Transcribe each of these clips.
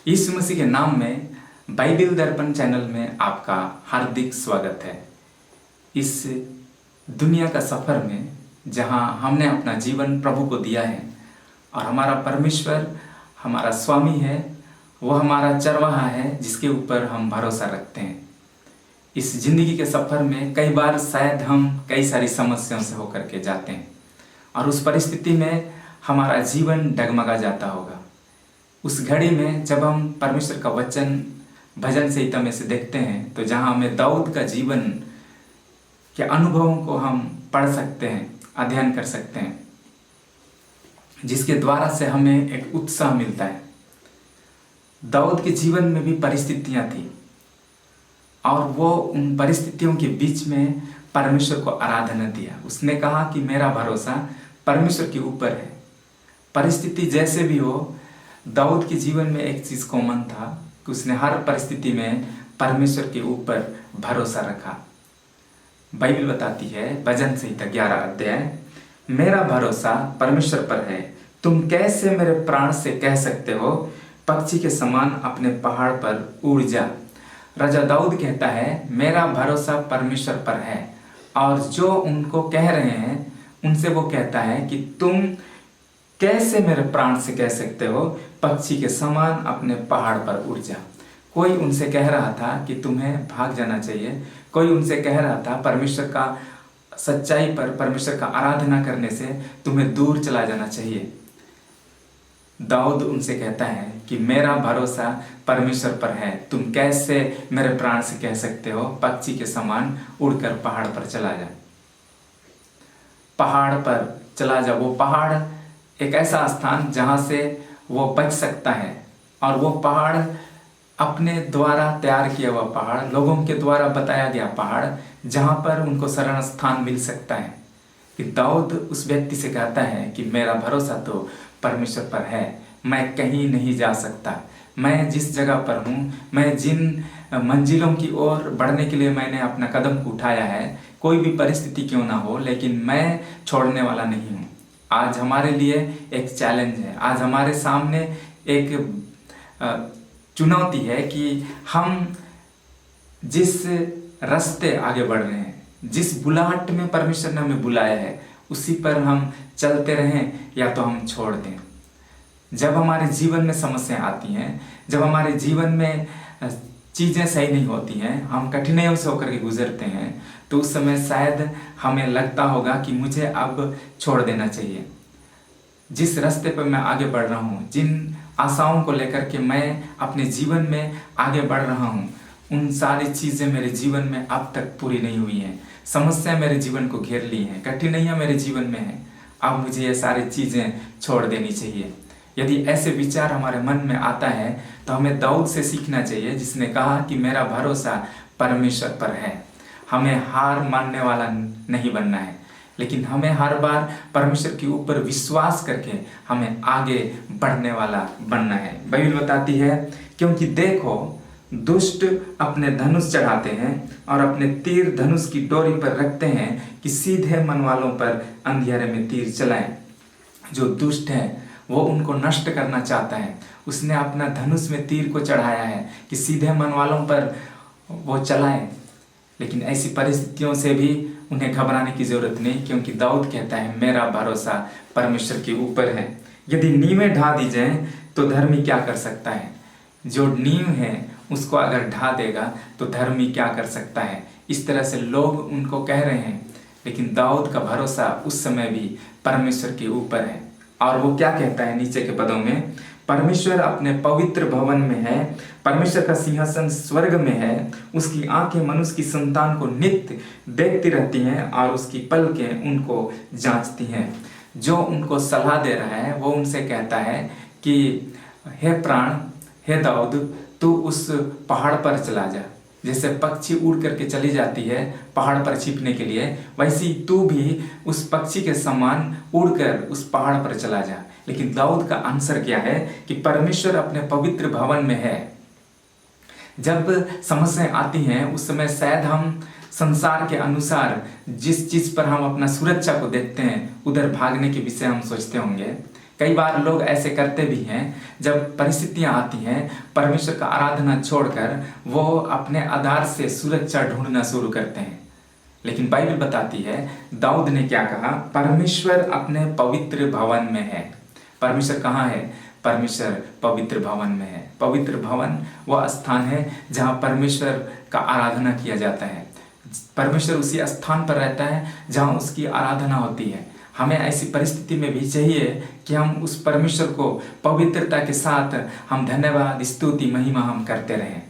यीशु मसीह के नाम में बाइबिल दर्पण चैनल में आपका हार्दिक स्वागत है। इस दुनिया का सफ़र में जहां हमने अपना जीवन प्रभु को दिया है और हमारा परमेश्वर हमारा स्वामी है, वो हमारा चरवाहा है जिसके ऊपर हम भरोसा रखते हैं। इस जिंदगी के सफ़र में कई बार शायद हम कई सारी समस्याओं से होकर के जाते हैं और उस परिस्थिति में हमारा जीवन डगमगा जाता होगा। उस घड़ी में जब हम परमेश्वर का वचन भजन संहिता में से देखते हैं तो जहां हमें दाऊद का जीवन के अनुभवों को हम पढ़ सकते हैं, अध्ययन कर सकते हैं, जिसके द्वारा से हमें एक उत्साह मिलता है। दाऊद के जीवन में भी परिस्थितियां थी और वो उन परिस्थितियों के बीच में परमेश्वर को आराधना दिया। उसने कहा कि मेरा भरोसा परमेश्वर के ऊपर है। परिस्थिति जैसे भी हो, दाऊद के जीवन में एक चीज कॉमन था कि उसने हर परिस्थिति में परमेश्वर के ऊपर भरोसा रखा। बाइबल बताती है भजन संहिता 11 अध्याय, मेरा भरोसा परमेश्वर पर है। तुम कैसे मेरे प्राण से कह सकते हो, पक्षी के समान अपने पहाड़ पर उड़ जा। राजा दाऊद कहता है मेरा भरोसा परमेश्वर पर है, और जो उनको कह रहे हैं उनसे वो कहता है कि तुम कैसे मेरे प्राण से कह सकते हो, पक्षी के समान अपने पहाड़ पर उड़ जा। कोई उनसे कह रहा था कि तुम्हें भाग जाना चाहिए, कोई उनसे कह रहा था परमेश्वर का सच्चाई पर, परमेश्वर का आराधना करने से तुम्हें दूर चला जाना चाहिए। दाऊद उनसे कहता है कि मेरा भरोसा परमेश्वर पर है। तुम कैसे मेरे प्राण से कह सकते हो, पक्षी के समान उड़कर पहाड़ पर चला जा। पहाड़ पर चला जा। वो पहाड़ एक ऐसा स्थान जहां से वो बच सकता है, और वो पहाड़ अपने द्वारा तैयार किया हुआ पहाड़, लोगों के द्वारा बताया गया पहाड़, जहां पर उनको शरण स्थान मिल सकता है। कि दाऊद उस व्यक्ति से कहता है कि मेरा भरोसा तो परमेश्वर पर है, मैं कहीं नहीं जा सकता। मैं जिस जगह पर हूँ, मैं जिन मंजिलों की ओर बढ़ने के लिए मैंने अपना कदम उठाया है, कोई भी परिस्थिति क्यों ना हो, लेकिन मैं छोड़ने वाला नहीं हूँ। आज हमारे लिए एक चैलेंज है, आज हमारे सामने एक चुनौती है कि हम जिस रास्ते आगे बढ़ रहे हैं, जिस बुलाहट में परमेश्वर ने हमें बुलाया है, उसी पर हम चलते रहें या तो हम छोड़ दें। जब हमारे जीवन में समस्याएं आती हैं, जब हमारे जीवन में चीज़ें सही नहीं होती हैं, हम कठिनाइयों से होकर के गुजरते हैं, तो उस समय शायद हमें लगता होगा कि मुझे अब छोड़ देना चाहिए। जिस रास्ते पर मैं आगे बढ़ रहा हूँ, जिन आशाओं को लेकर के मैं अपने जीवन में आगे बढ़ रहा हूँ, उन सारी चीज़ें मेरे जीवन में अब तक पूरी नहीं हुई हैं। समस्या मेरे जीवन को घेर ली हैं, कठिनाइयाँ मेरे जीवन में हैं। अब मुझे ये सारी चीज़ें छोड़ देनी चाहिए। यदि ऐसे विचार हमारे मन में आता है तो हमें दाऊद से सीखना चाहिए, जिसने कहा कि मेरा भरोसा परमेश्वर पर है। हमें हार मानने वाला नहीं बनना है, लेकिन हमें हर बार परमेश्वर के ऊपर विश्वास करके हमें आगे बढ़ने वाला बनना है। बाइबल बताती है, क्योंकि देखो दुष्ट अपने धनुष चढ़ाते हैं और अपने तीर धनुष की डोरी पर रखते हैं कि सीधे मन वालों पर अंधियारे में तीर चलाएं। जो दुष्ट है वो उनको नष्ट करना चाहता है। उसने अपना धनुष में तीर को चढ़ाया है कि सीधे मन वालों पर वो चलाए। लेकिन ऐसी परिस्थितियों से भी उन्हें घबराने की जरूरत नहीं, क्योंकि दाऊद कहता है मेरा भरोसा परमेश्वर के ऊपर है। यदि नींवें ढा दी जाएं तो धर्मी क्या कर सकता है। जो नींव है उसको अगर ढा देगा तो धर्मी क्या कर सकता है। इस तरह से लोग उनको कह रहे हैं, लेकिन दाऊद का भरोसा उस समय भी परमेश्वर के ऊपर है। और वो क्या कहता है नीचे के पदों में, परमेश्वर अपने पवित्र भवन में है, परमेश्वर का सिंहासन स्वर्ग में है। उसकी आंखें मनुष्य की संतान को नित्य देखती रहती हैं और उसकी पलकें उनको जांचती हैं। जो उनको सलाह दे रहा है वो उनसे कहता है कि हे प्राण, हे दाऊद, तू उस पहाड़ पर चला जा। जैसे पक्षी उड़ करके चली जाती है पहाड़ पर छिपने के लिए, वैसी तू भी उस पक्षी के समान उड़कर उस पहाड़ पर चला जा। लेकिन दाऊद का आंसर क्या है कि परमेश्वर अपने पवित्र भवन में है। जब समस्याएं आती हैं उस समय शायद हम संसार के अनुसार जिस चीज पर हम अपना सुरक्षा को देखते हैं, उधर भागने के विषय हम सोचते होंगे, कई बार लोग ऐसे करते भी हैं, जब परिस्थितियां आती हैं परमेश्वर का आराधना छोड़कर वो अपने आधार से सुरक्षा ढूंढना शुरू करते हैं। लेकिन बाइबल बताती है, दाऊद ने क्या कहा, परमेश्वर अपने पवित्र भवन में है। परमेश्वर कहाँ है? परमेश्वर पवित्र भवन में है। पवित्र भवन वह स्थान है जहाँ परमेश्वर का आराधना किया जाता है। परमेश्वर उसी स्थान पर रहता है जहाँ उसकी आराधना होती है। हमें ऐसी परिस्थिति में भी चाहिए कि हम उस परमेश्वर को पवित्रता के साथ हम धन्यवाद, स्तुति, महिमा हम करते रहें,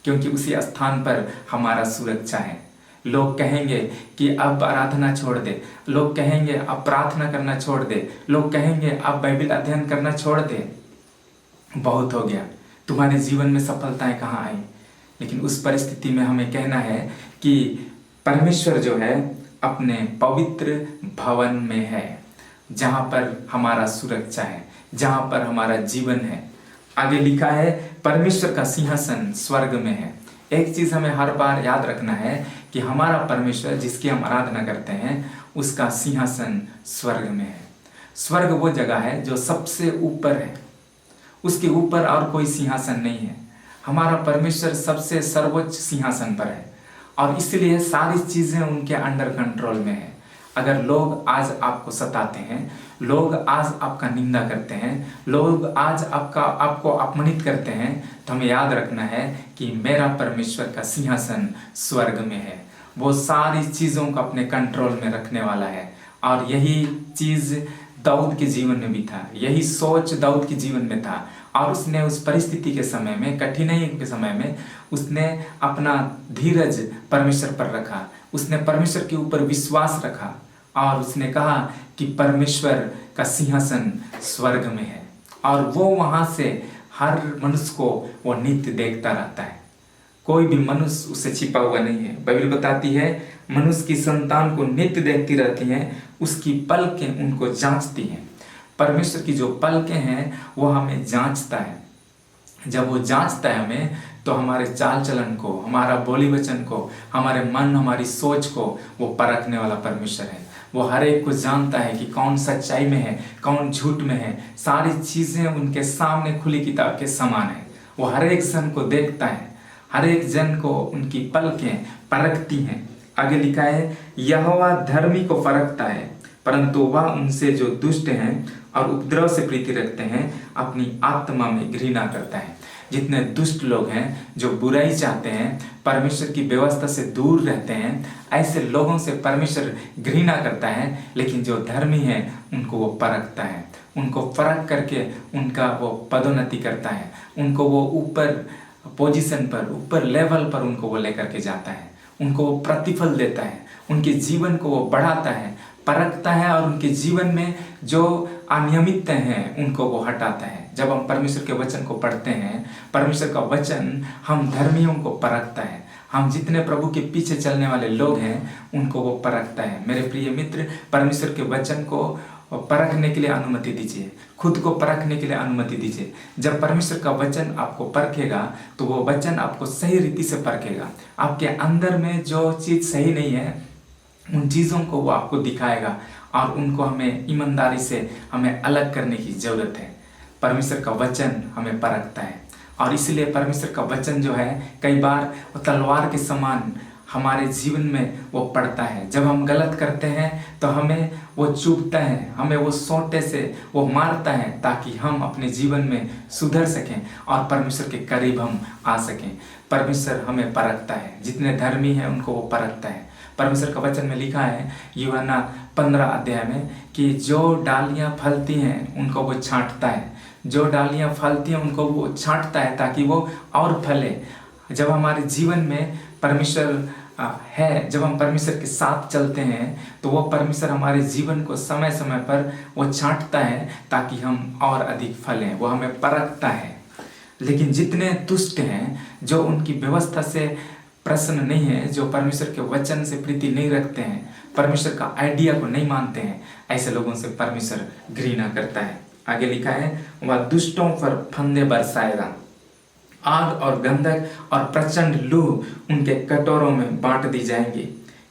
क्योंकि उसी स्थान पर हमारा सुरक्षा है। लोग कहेंगे कि अब आराधना छोड़ दे, लोग कहेंगे अब प्रार्थना करना छोड़ दे, लोग कहेंगे अब बाइबल अध्ययन करना छोड़ दे, बहुत हो गया, तुम्हारे जीवन में सफलताएं कहाँ आई। लेकिन उस परिस्थिति में हमें कहना है कि परमेश्वर जो है अपने पवित्र भवन में है, जहाँ पर हमारा सुरक्षा है, जहाँ पर हमारा जीवन है। आगे लिखा है, परमेश्वर का सिंहासन स्वर्ग में है। एक चीज हमें हर बार याद रखना है कि हमारा परमेश्वर जिसकी हम आराधना करते हैं उसका सिंहासन स्वर्ग में है। स्वर्ग वो जगह है जो सबसे ऊपर है, उसके ऊपर और कोई सिंहासन नहीं है। हमारा परमेश्वर सबसे सर्वोच्च सिंहासन पर है और इसलिए सारी चीजें उनके अंडर कंट्रोल में है। अगर लोग आज आपको सताते हैं, लोग आज आपका निंदा करते हैं, लोग आज आपको अपमानित करते हैं, तो हमें याद रखना है कि मेरा परमेश्वर का सिंहासन स्वर्ग में है। वो सारी चीजों को अपने कंट्रोल में रखने वाला है। और यही चीज दाऊद के जीवन में भी था, यही सोच दाऊद के जीवन में था। और उसने उस परिस्थिति के समय में, कठिनाई के समय में, उसने अपना धीरज परमेश्वर पर रखा, उसने परमेश्वर के ऊपर विश्वास रखा और उसने कहा कि परमेश्वर का सिंहासन स्वर्ग में है और वो वहां से हर मनुष्य को वो नित्य देखता रहता है। कोई भी मनुष्य उससे छिपा हुआ नहीं है। बाइबल बताती है, मनुष्य की संतान को नित्य देखती रहती हैं, उसकी पलकें उनको जांचती हैं। परमेश्वर की जो पलकें हैं वो हमें जांचता है। जब वो जांचता है हमें, तो हमारे चाल चलन को, हमारा बोली वचन को, हमारे मन, हमारी सोच को वो परखने वाला परमेश्वर है। वो हर एक को जानता है कि कौन सच्चाई में है, कौन झूठ में है। सारी चीजें उनके सामने खुली किताब के समान है। वो हर एक जन को देखता है, हर एक जन को उनकी पलकें परखती हैं। आगे लिखा है, यहोवा धर्मी को परखता है, परंतु वह उनसे जो दुष्ट हैं और उपद्रव से प्रीति रखते हैं अपनी आत्मा में घृणा करता है। जितने दुष्ट लोग हैं, जो बुराई चाहते हैं, परमेश्वर की व्यवस्था से दूर रहते हैं, ऐसे लोगों से परमेश्वर घृणा करता है। लेकिन जो धर्मी है उनको वो परखता है, उनको परख करके उनका वो पदोन्नति करता है, उनको वो ऊपर पोजीशन पर, ऊपर लेवल पर उनको वो लेकर के जाता है, उनको वो प्रतिफल देता है, उनके जीवन को वो बढ़ाता है, परखता है और उनके जीवन में जो अनियमितता है उनको वो हटाता है। जब हम परमेश्वर के वचन को पढ़ते हैं, परमेश्वर का वचन हम धर्मियों को परखता है। हम जितने प्रभु के पीछे चलने वाले लोग हैं उनको वो परखता है। मेरे प्रिय मित्र, परमेश्वर के वचन को परखने के लिए अनुमति दीजिए, खुद को परखने के लिए अनुमति दीजिए। जब परमेश्वर का वचन आपको परखेगा तो वो वचन आपको सही रीति से परखेगा। आपके अंदर में जो चीज सही नहीं है उन चीज़ों को वो आपको दिखाएगा और उनको हमें ईमानदारी से हमें अलग करने की जरूरत है। परमेश्वर का वचन हमें परखता है और इसलिए परमेश्वर का वचन जो है कई बार वो तलवार के समान हमारे जीवन में वो पड़ता है। जब हम गलत करते हैं तो हमें वो चुभता है, हमें वो सोंटे से वो मारता है ताकि हम अपने जीवन में सुधर सकें और परमेश्वर के करीब हम आ सकें। परमेश्वर हमें परखता है, जितने धर्मी हैं उनको वो परखता है। परमेश्वर का वचन में लिखा है यूहन्ना 15 अध्याय में कि जो डालियां फलती हैं उनको वो छांटता है, जो डालियां फलती हैं उनको वो छांटता है ताकि वो और फले। जब हमारे जीवन में परमेश्वर है, जब हम परमेश्वर के साथ चलते हैं तो वो परमेश्वर हमारे जीवन को समय समय पर वो छांटता है ताकि हम और अधिक फलें। वो हमें परखता है। लेकिन जितने दुष्ट हैं, जो उनकी व्यवस्था से प्रसन्न नहीं है, जो परमेश्वर के वचन से प्रीति नहीं रखते हैं, परमेश्वर का आइडिया को नहीं मानते हैं, ऐसे लोगों से परमेश्वर घृणा करता है। आगे लिखा है, वह दुष्टों पर फंदे बरसाएगा, आग और गंधक और प्रचंड लू उनके कटोरों में बांट दी जाएंगी।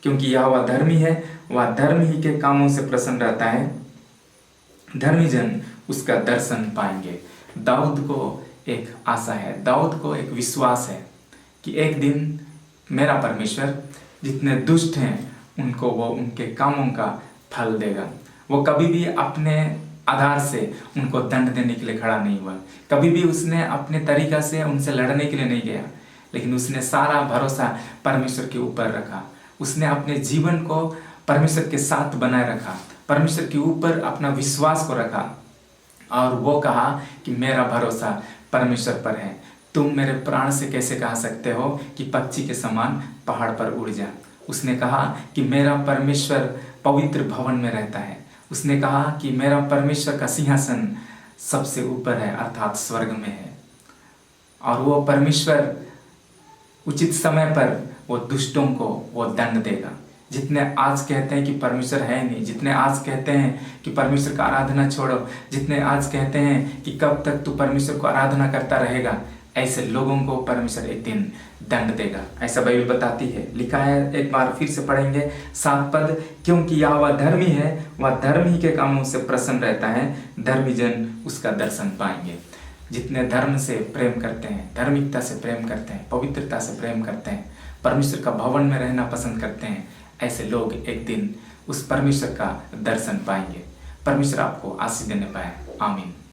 क्योंकि यह धर्मी है, वह धर्म ही के कामों से प्रसन्न रहता है। धर्मी जन उसका दर्शन पाएंगे। दाऊद को एक आशा है, दाऊद को एक विश्वास है कि एक दिन मेरा परमेश्वर जितने दुष्ट हैं उनको वो उनके कामों का फल देगा। वो कभी भी अपने आधार से उनको दंड देने के लिए खड़ा नहीं हुआ, कभी भी उसने अपने तरीका से उनसे लड़ने के लिए नहीं गया, लेकिन उसने सारा भरोसा परमेश्वर के ऊपर रखा। उसने अपने जीवन को परमेश्वर के साथ बनाए रखा, परमेश्वर के ऊपर अपना विश्वास को रखा और वो कहा कि मेरा भरोसा परमेश्वर पर है। तुम मेरे प्राण से कैसे कह सकते हो कि पक्षी के समान पहाड़ पर उड़ जा। उसने कहा कि मेरा परमेश्वर पवित्र भवन में रहता है। उसने कहा कि मेरा परमेश्वर का सिंहासन सबसे ऊपर है, अर्थात स्वर्ग में है। और वो परमेश्वर उचित समय पर वो दुष्टों को वो दंड देगा। जितने आज कहते हैं कि परमेश्वर है नहीं, जितने आज कहते हैं कि परमेश्वर का आराधना छोड़ो, जितने आज कहते हैं कि कब तक तू परमेश्वर को आराधना करता रहेगा, ऐसे लोगों को परमेश्वर एक दिन दंड देगा, ऐसा बाइबल बताती है। लिखा है, एक बार फिर से पढ़ेंगे 7 पद, क्योंकि यहोवा धर्मी है, वह धर्म ही के कामों से प्रसन्न रहता है, धर्मी जन उसका दर्शन पाएंगे। जितने धर्म से प्रेम करते हैं, धार्मिकता से प्रेम करते हैं, पवित्रता से प्रेम करते हैं, परमेश्वर का भवन में रहना पसंद करते हैं, ऐसे लोग एक दिन उस परमेश्वर का दर्शन पाएंगे। परमेश्वर आपको आशीष देने पाए। आमीन।